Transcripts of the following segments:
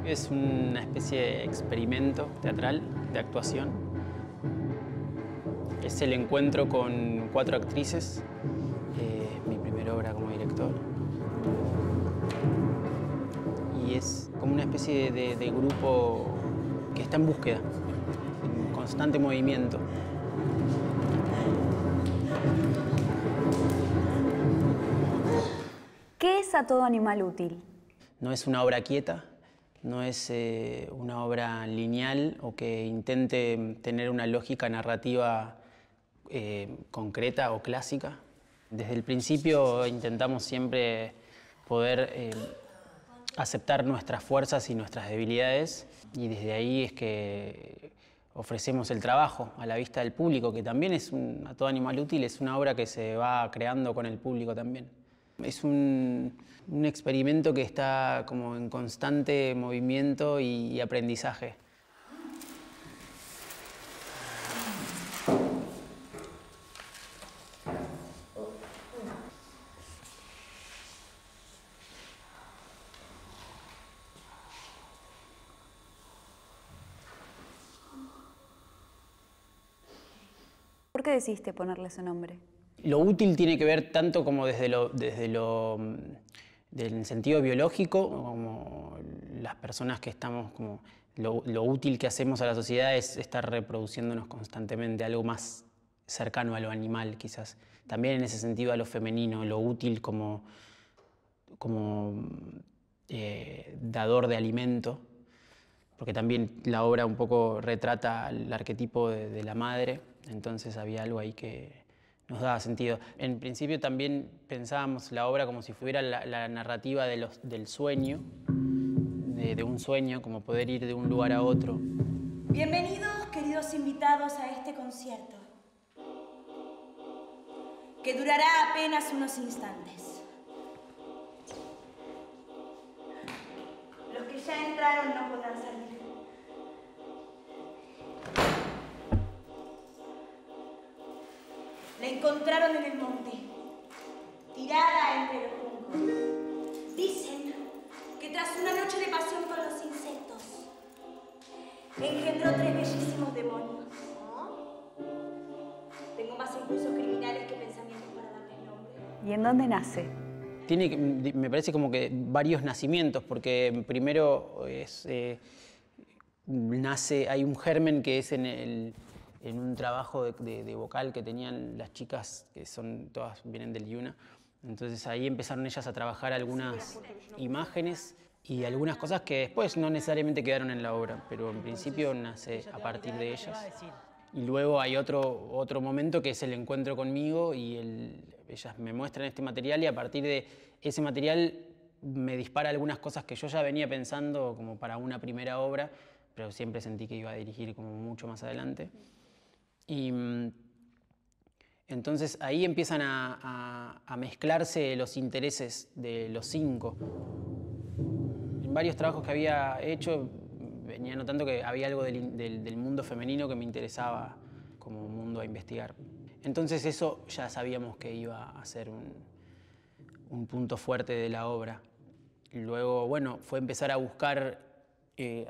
Es una especie de experimento teatral, de actuación. Es el encuentro con 4 actrices, mi primera obra como director. Y es como una especie de grupo que está en búsqueda, en constante movimiento. ¿Qué es A todo animal útil? No es una obra quieta, no es una obra lineal o que intente tener una lógica narrativa concreta o clásica. Desde el principio intentamos siempre poder aceptar nuestras fuerzas y nuestras debilidades, y desde ahí es que ofrecemos el trabajo a la vista del público, que también es A todo animal útil, es una obra que se va creando con el público también. Es un experimento que está como en constante movimiento y aprendizaje. ¿Por qué decidiste ponerle ese nombre? Lo útil tiene que ver tanto como del sentido biológico, como las personas que estamos, como lo útil que hacemos a la sociedad es estar reproduciéndonos constantemente, algo más cercano a lo animal quizás. También en ese sentido a lo femenino, lo útil como dador de alimento, porque también la obra un poco retrata el arquetipo de la madre, entonces había algo ahí que nos daba sentido. En principio también pensábamos la obra como si fuera la narrativa del sueño, de un sueño, como poder ir de un lugar a otro. Bienvenidos, queridos invitados, a este concierto, que durará apenas unos instantes. Los que ya entraron no podrán salir. La encontraron en el monte, tirada entre los juncos. Dicen que tras una noche de pasión con los insectos, engendró 3 bellísimos demonios. Tengo más impulsos criminales que pensamientos para darle nombre. ¿Y en dónde nace? Me parece como que varios nacimientos, porque primero hay un germen que es en un trabajo de vocal que tenían las chicas, que todas vienen del Yuna. Entonces ahí empezaron ellas a trabajar algunas imágenes y algunas cosas que después no necesariamente quedaron en la obra, pero en principio nace a partir de ellas. Y luego hay otro momento que es el encuentro conmigo y ellas me muestran este material y a partir de ese material me dispara algunas cosas que yo ya venía pensando como para una primera obra, pero siempre sentí que iba a dirigir como mucho más adelante. Y entonces ahí empiezan a mezclarse los intereses de los 5. En varios trabajos que había hecho venía notando que había algo del mundo femenino que me interesaba como mundo a investigar. Entonces eso ya sabíamos que iba a ser un punto fuerte de la obra. Y luego, bueno, fue empezar a buscar,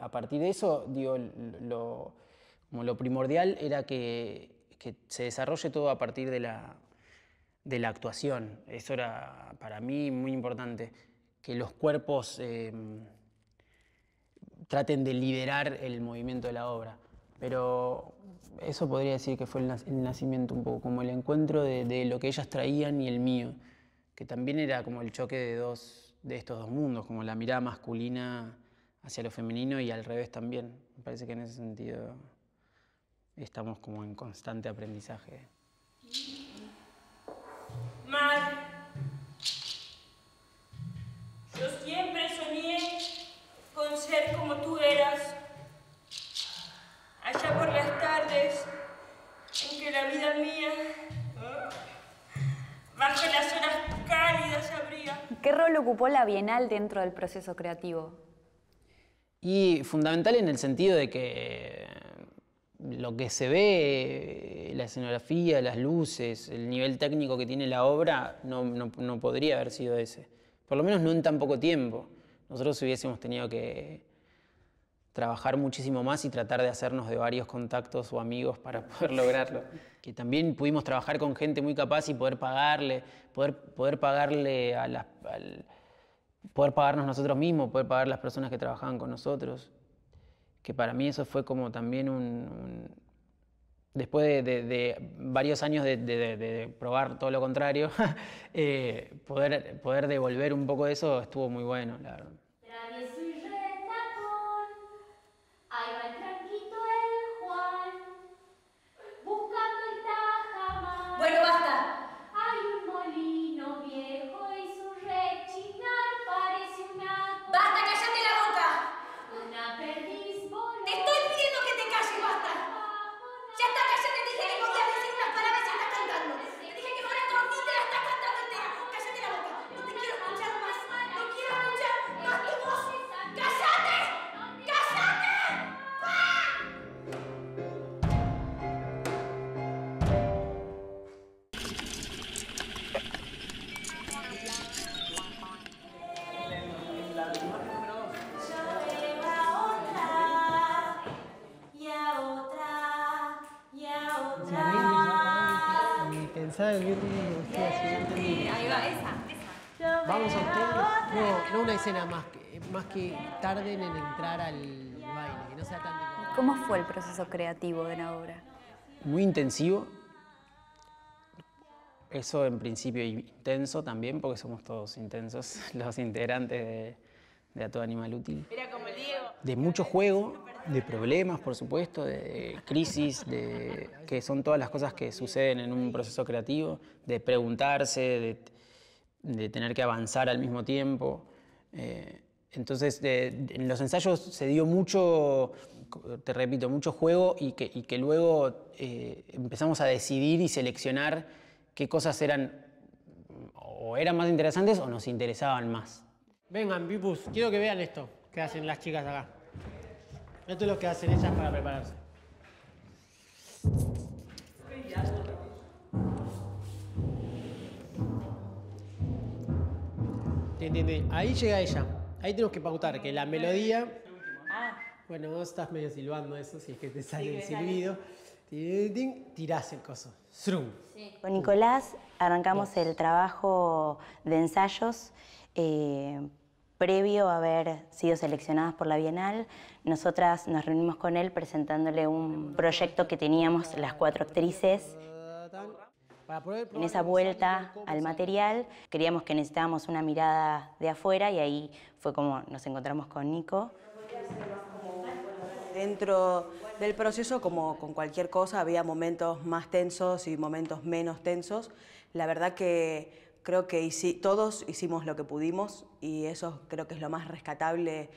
a partir de eso, digo, como lo primordial era que se desarrolle todo a partir de la actuación. Eso era para mí muy importante, que los cuerpos traten de liderar el movimiento de la obra. Pero eso podría decir que fue el nacimiento un poco, como el encuentro de lo que ellas traían y el mío, que también era como el choque de estos dos mundos, como la mirada masculina hacia lo femenino y al revés también. Me parece que en ese sentido estamos como en constante aprendizaje. Mar, yo siempre soñé con ser como tú eras, allá por las tardes en que la vida mía, bajo las horas cálidas, abría. ¿Qué rol ocupó la Bienal dentro del proceso creativo? Y fundamental en el sentido de que lo que se ve, la escenografía, las luces, el nivel técnico que tiene la obra, no podría haber sido ese. Por lo menos no en tan poco tiempo. Nosotros hubiésemos tenido que trabajar muchísimo más y tratar de hacernos de varios contactos o amigos para poder lograrlo. Que también pudimos trabajar con gente muy capaz y poder pagarle, poder pagarle poder pagarnos nosotros mismos, poder pagar las personas que trabajaban con nosotros. Que para mí eso fue como también después de varios años de probar todo lo contrario, poder devolver un poco de eso estuvo muy bueno, la verdad. Travieso y retacón, ahí va el tranquito el Juan, buscando el tajamar. Bueno, basta. Hay un molino viejo y su rechinar parece una... ¡Basta, cállate la boca! Una perdiz voló. Te estoy pidiendo que te calles, basta. Ya está, cállate, te dije que podías decir unas palabras y estás cantando. Te dije que con esto ni te la estás cantando entera. Cállate la boca. No te quiero escuchar más. No quiero escuchar más tu voz. ¡Cállate! ¡Cállate! Pensaba el ritmo me gustó así, no entendí. Ahí va, esa. Vamos a ustedes. No una escena más que tarden en entrar al baile, que no sea tan difícil. ¿Cómo fue el proceso creativo de la obra? Muy intensivo. Eso en principio intenso también, porque somos todos intensos, los integrantes de A Todo Animal Útil. Era como el Diego. De mucho juego, de problemas, por supuesto, de crisis, que son todas las cosas que suceden en un proceso creativo, de preguntarse, de tener que avanzar al mismo tiempo. Entonces, en los ensayos se dio mucho, te repito, mucho juego y que luego empezamos a decidir y seleccionar qué cosas eran más interesantes o nos interesaban más. Vengan, Pipus, quiero que vean esto que hacen las chicas acá. Esto es lo que hacen ellas para prepararse. Ahí llega ella. Ahí tenemos que pautar que la melodía... Bueno, vos estás medio silbando eso, si es que te sale el silbido. Tirás el coso. Srum. Con Nicolás arrancamos el trabajo de ensayos previo a haber sido seleccionadas por la Bienal. Nosotras nos reunimos con él presentándole un proyecto que teníamos las 4 actrices. En esa vuelta al material queríamos que necesitábamos una mirada de afuera y ahí fue como nos encontramos con Nico. Dentro del proceso, como con cualquier cosa, había momentos más tensos y momentos menos tensos. La verdad que creo que todos hicimos lo que pudimos y eso creo que es lo más rescatable,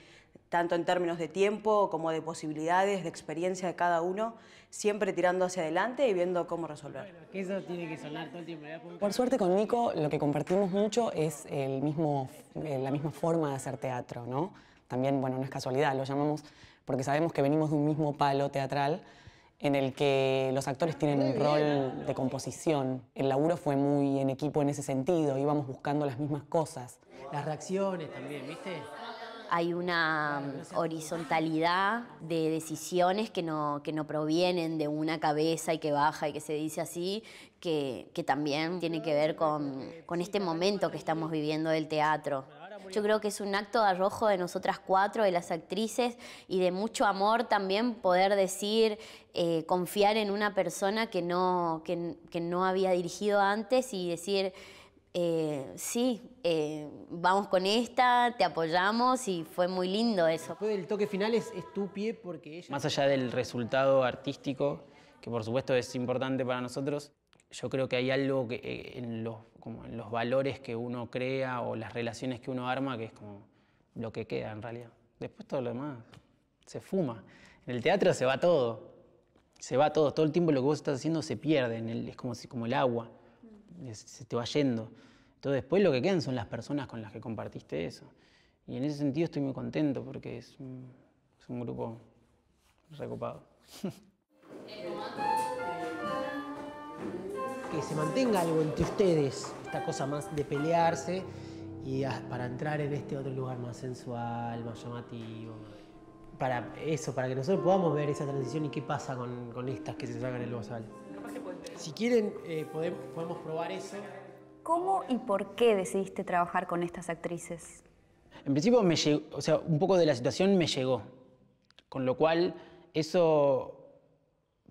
tanto en términos de tiempo como de posibilidades, de experiencia de cada uno, siempre tirando hacia adelante y viendo cómo resolver. Bueno, que eso tiene que sonar todo el tiempo. Por suerte con Nico lo que compartimos mucho es la misma forma de hacer teatro, ¿no? También, bueno, no es casualidad, lo llamamos porque sabemos que venimos de un mismo palo teatral en el que los actores tienen un rol de composición. El laburo fue muy en equipo en ese sentido, íbamos buscando las mismas cosas. Las reacciones también, ¿viste? Hay una horizontalidad de decisiones que no provienen de una cabeza y que baja y que se dice así, que también tiene que ver con este momento que estamos viviendo del teatro. Yo creo que es un acto de arrojo de nosotras 4, de las actrices, y de mucho amor también poder decir, confiar en una persona que no había dirigido antes y decir, sí, vamos con esta, te apoyamos, y fue muy lindo eso. Después del toque final es tu pie porque ella... Más allá del resultado artístico, que por supuesto es importante para nosotros, yo creo que hay algo que en los valores que uno crea o las relaciones que uno arma, que es como lo que queda en realidad. Después todo lo demás se fuma. En el teatro se va todo. Se va todo. Todo el tiempo lo que vos estás haciendo se pierde. Es como el agua. Se te va yendo. Entonces después lo que quedan son las personas con las que compartiste eso. Y en ese sentido estoy muy contento porque es un grupo recopado. Que se mantenga algo entre ustedes, esta cosa más de pelearse y para entrar en este otro lugar más sensual, más llamativo. para eso, para que nosotros podamos ver esa transición y qué pasa con estas que se sacan el bozal. Si quieren, podemos probar eso. ¿Cómo y por qué decidiste trabajar con estas actrices? En principio me llegó, o sea, un poco de la situación me llegó, con lo cual eso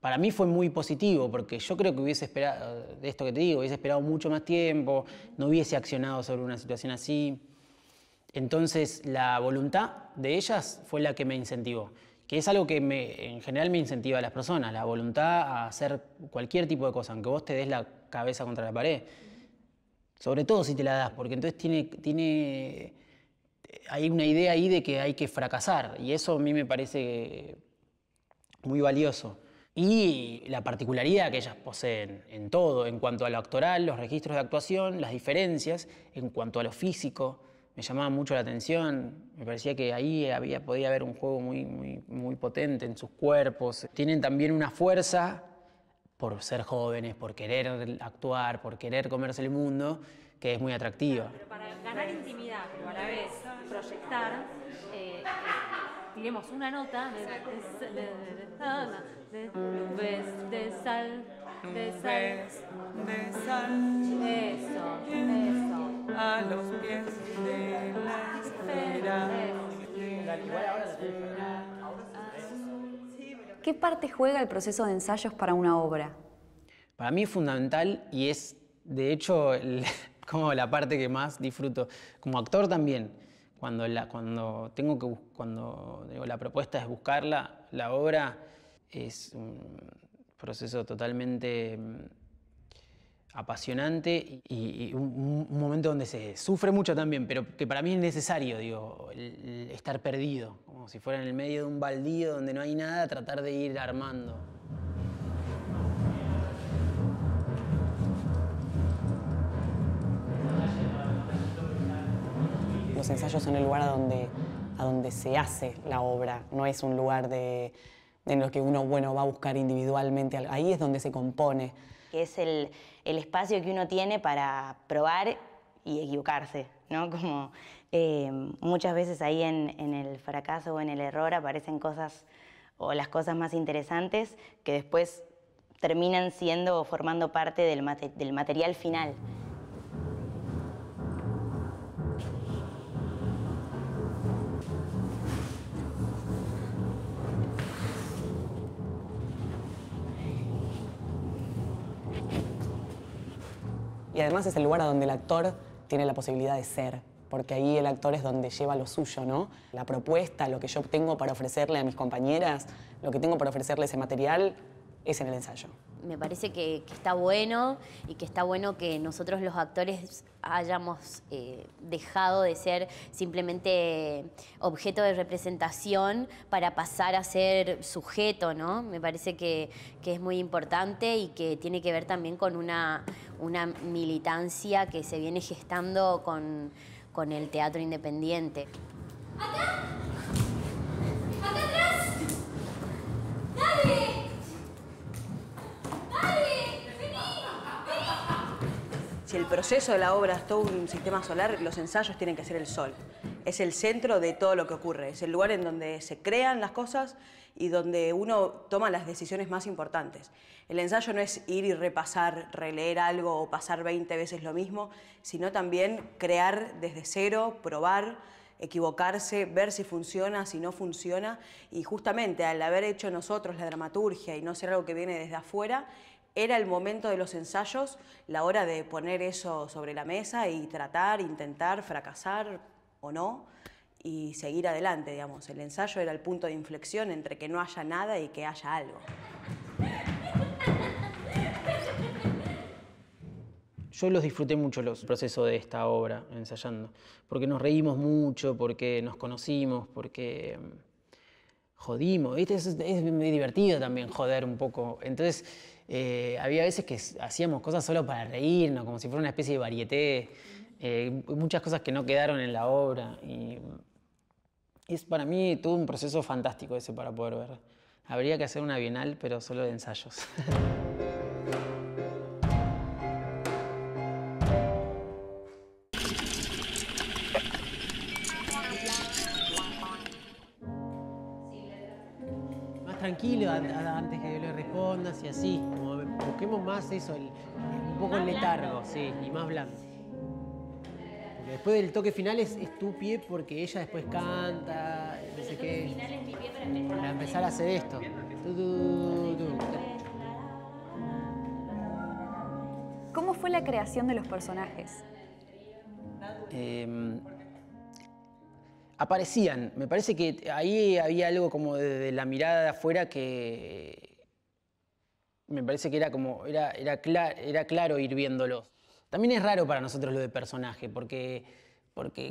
para mí fue muy positivo, porque yo creo que hubiese esperado, de esto que te digo, hubiese esperado mucho más tiempo, no hubiese accionado sobre una situación así. Entonces la voluntad de ellas fue la que me incentivó, que es algo que en general me incentiva a las personas, la voluntad a hacer cualquier tipo de cosa, aunque vos te des la cabeza contra la pared. Sobre todo si te la das, porque entonces hay una idea ahí de que hay que fracasar, y eso a mí me parece muy valioso. Y la particularidad que ellas poseen en todo, en cuanto a lo actoral, los registros de actuación, las diferencias, en cuanto a lo físico, me llamaba mucho la atención, me parecía que ahí podía haber un juego muy potente en sus cuerpos. Tienen también una fuerza por ser jóvenes, por querer actuar, por querer comerse el mundo, que es muy atractiva. Pero para ganar intimidad, pero a la vez proyectar, tiremos una nota de nubes de sal, eso, a los pies de la esfera. ¿Qué parte juega el proceso de ensayos para una obra? Para mí es fundamental y es, de hecho, como la parte que más disfruto. Como actor también, cuando digo, la propuesta es buscarla, la obra es un proceso totalmente apasionante y un momento donde se sufre mucho también, pero que para mí es necesario, digo, el estar perdido, como si fuera en el medio de un baldío donde no hay nada, tratar de ir armando. Los ensayos son el lugar a donde se hace la obra, no es un lugar en el que uno va a buscar individualmente, ahí es donde se compone. Que es el espacio que uno tiene para probar y equivocarse, ¿no? Como muchas veces ahí en el fracaso o en el error aparecen cosas, o las cosas más interesantes, que después terminan siendo o formando parte del material final. Y además es el lugar a donde el actor tiene la posibilidad de ser, porque ahí el actor es donde lleva lo suyo, ¿no? La propuesta, lo que yo tengo para ofrecerle a mis compañeras, lo que tengo para ofrecerle ese material, es en el ensayo. Me parece que está bueno y que está bueno que nosotros los actores hayamos dejado de ser simplemente objeto de representación para pasar a ser sujeto, ¿no? Me parece que es muy importante y que tiene que ver también con una militancia que se viene gestando con el teatro independiente. ¡Acá! ¡Acá atrás! ¡Dale! Si el proceso de la obra es todo un sistema solar, los ensayos tienen que ser el sol. Es el centro de todo lo que ocurre. Es el lugar en donde se crean las cosas y donde uno toma las decisiones más importantes. El ensayo no es ir y repasar, releer algo o pasar 20 veces lo mismo, sino también crear desde cero, probar, equivocarse, ver si funciona, si no funciona. Y justamente al haber hecho nosotros la dramaturgia y no ser algo que viene desde afuera, era el momento de los ensayos, la hora de poner eso sobre la mesa y tratar, intentar, fracasar o no, y seguir adelante, digamos. El ensayo era el punto de inflexión entre que no haya nada y que haya algo. Yo los disfruté mucho los procesos de esta obra, ensayando, porque nos reímos mucho, porque nos conocimos, porque jodimos, ¿viste? Es muy divertido también joder un poco. Entonces, había veces que hacíamos cosas solo para reírnos, como si fuera una especie de varieté. Muchas cosas que no quedaron en la obra. Y es para mí todo un proceso fantástico ese para poder ver. Habría que hacer una bienal, pero solo de ensayos. tranquilo antes que le respondas y así. Como busquemos más eso, un poco el letargo, sí, y más blando. Porque después del toque final es tu pie porque ella después canta, no sé qué. El final es mi pie para Empezar a hacer esto. ¿Cómo fue la creación de los personajes? Aparecían. Me parece que ahí había algo como de la mirada de afuera que me parece que era claro ir viéndolos. También es raro para nosotros lo de personaje, porque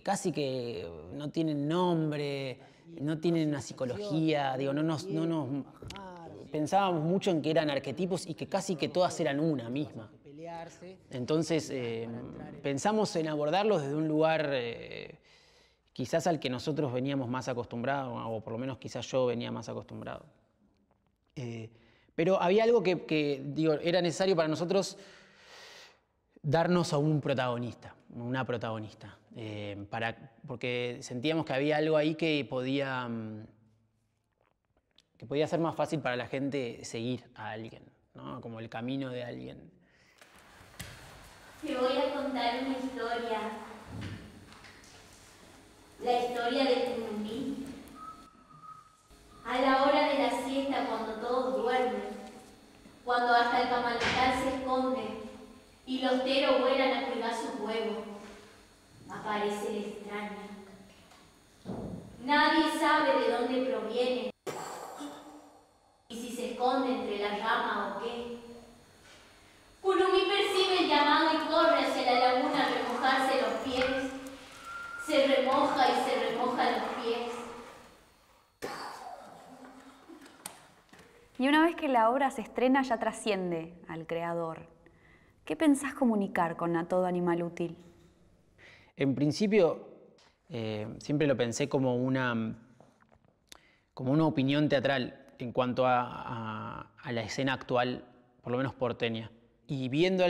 casi que no tienen nombre, no tienen una psicología, digo, no nos pensábamos mucho en que eran arquetipos y que casi que todas eran una misma. Entonces pensamos en abordarlos desde un lugar quizás al que nosotros veníamos más acostumbrados, o por lo menos quizás yo venía más acostumbrado. Pero había algo que digo, era necesario para nosotros darnos a un protagonista, una protagonista, porque sentíamos que había algo ahí que podía ser más fácil para la gente seguir a alguien, ¿no? Como el camino de alguien. Te voy a contar una historia. La historia de Curumí. A la hora de la siesta, cuando todos duermen, cuando hasta el camalotal se esconde y los teros vuelan a cuidar sus huevos, aparece el extraño. Nadie sabe de dónde proviene y si se esconde entre las ramas o qué. Curumí percibe el llamado y corre hacia la laguna a remojarse los pies. Se remoja y se remoja los pies. Y una vez que la obra se estrena ya trasciende al creador. ¿Qué pensás comunicar con A Todo Animal Útil? En principio, siempre lo pensé como una opinión teatral en cuanto a la escena actual, por lo menos porteña. Y viendo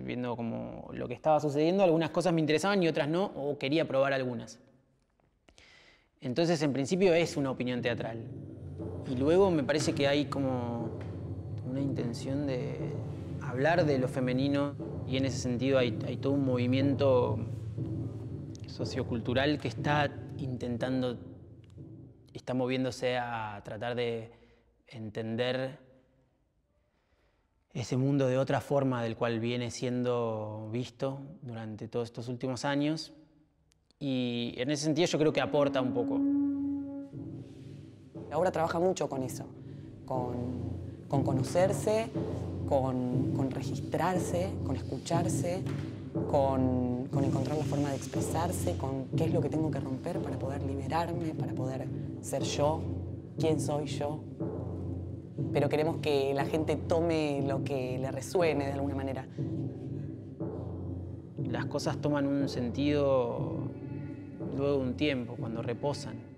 viendo como lo que estaba sucediendo, algunas cosas me interesaban y otras no, o quería probar algunas. Entonces, en principio es una opinión teatral. Y luego me parece que hay como una intención de hablar de lo femenino, y en ese sentido hay todo un movimiento sociocultural que está moviéndose a tratar de entender ese mundo de otra forma del cual viene siendo visto durante todos estos últimos años. Y en ese sentido yo creo que aporta un poco. La obra trabaja mucho con eso, con conocerse, con registrarse, con escucharse, con encontrar la forma de expresarse, con qué es lo que tengo que romper para poder liberarme, para poder ser yo, quién soy yo. Pero queremos que la gente tome lo que le resuene de alguna manera. Las cosas toman un sentido luego de un tiempo, cuando reposan.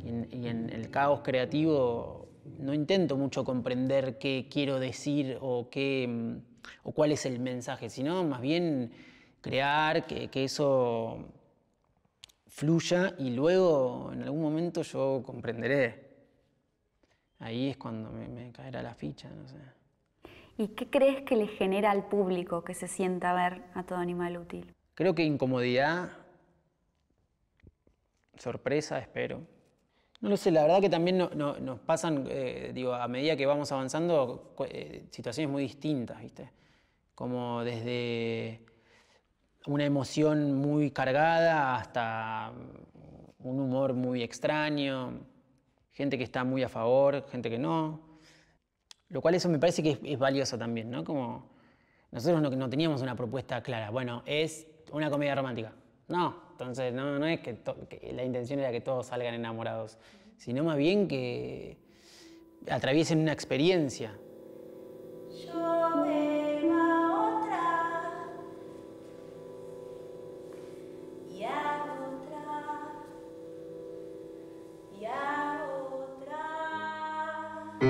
Y en el caos creativo no intento mucho comprender qué quiero decir o cuál es el mensaje, sino más bien crear, que eso fluya y luego en algún momento yo comprenderé. Ahí es cuando me caerá la ficha, no sé. ¿Y qué crees que le genera al público que se sienta a ver A Todo Animal Útil? Creo que incomodidad, sorpresa, espero. No lo sé, la verdad que también nos pasan, a medida que vamos avanzando, situaciones muy distintas, ¿viste? Como desde una emoción muy cargada hasta un humor muy extraño, gente que está muy a favor, gente que no. Lo cual eso me parece que es valioso también, ¿no? Como nosotros no teníamos una propuesta clara. Bueno, es una comedia romántica. No, entonces no es que la intención era que todos salgan enamorados, sino más bien que atraviesen una experiencia. Yo veo a otra y a otra y a otra. En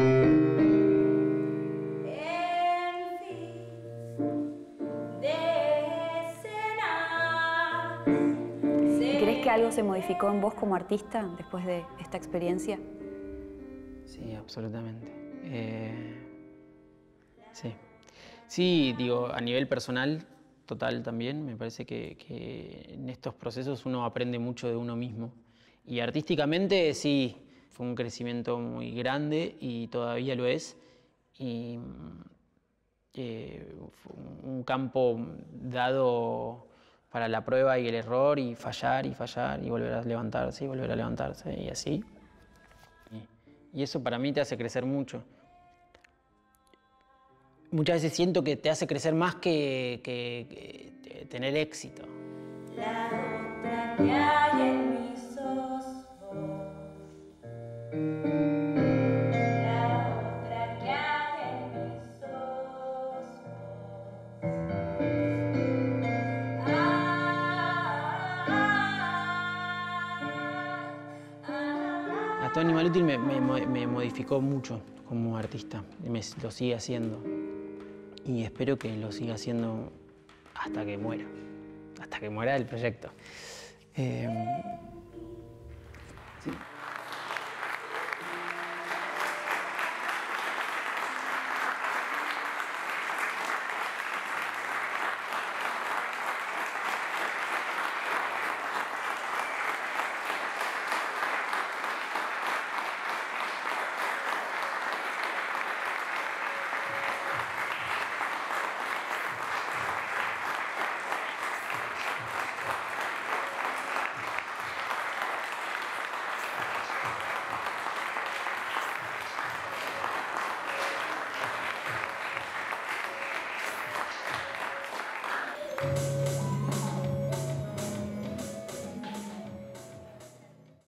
fin de escenas. ¿Crees que algo se modificó en vos como artista después de esta experiencia? absolutamente. Sí. Sí, digo, a nivel personal, total también, me parece que en estos procesos uno aprende mucho de uno mismo. Y artísticamente sí, fue un crecimiento muy grande y todavía lo es. Y fue un campo dado para la prueba y el error y fallar y volver a levantarse y volver a levantarse y así. Y eso para mí te hace crecer mucho. Muchas veces siento que te hace crecer más que tener éxito. La otra que hay en mí sos vos. La otra que hay en mí sos A todo Animal Útil me modificó mucho como artista y lo sigue haciendo. Y espero que lo siga haciendo hasta que muera el proyecto. Sí.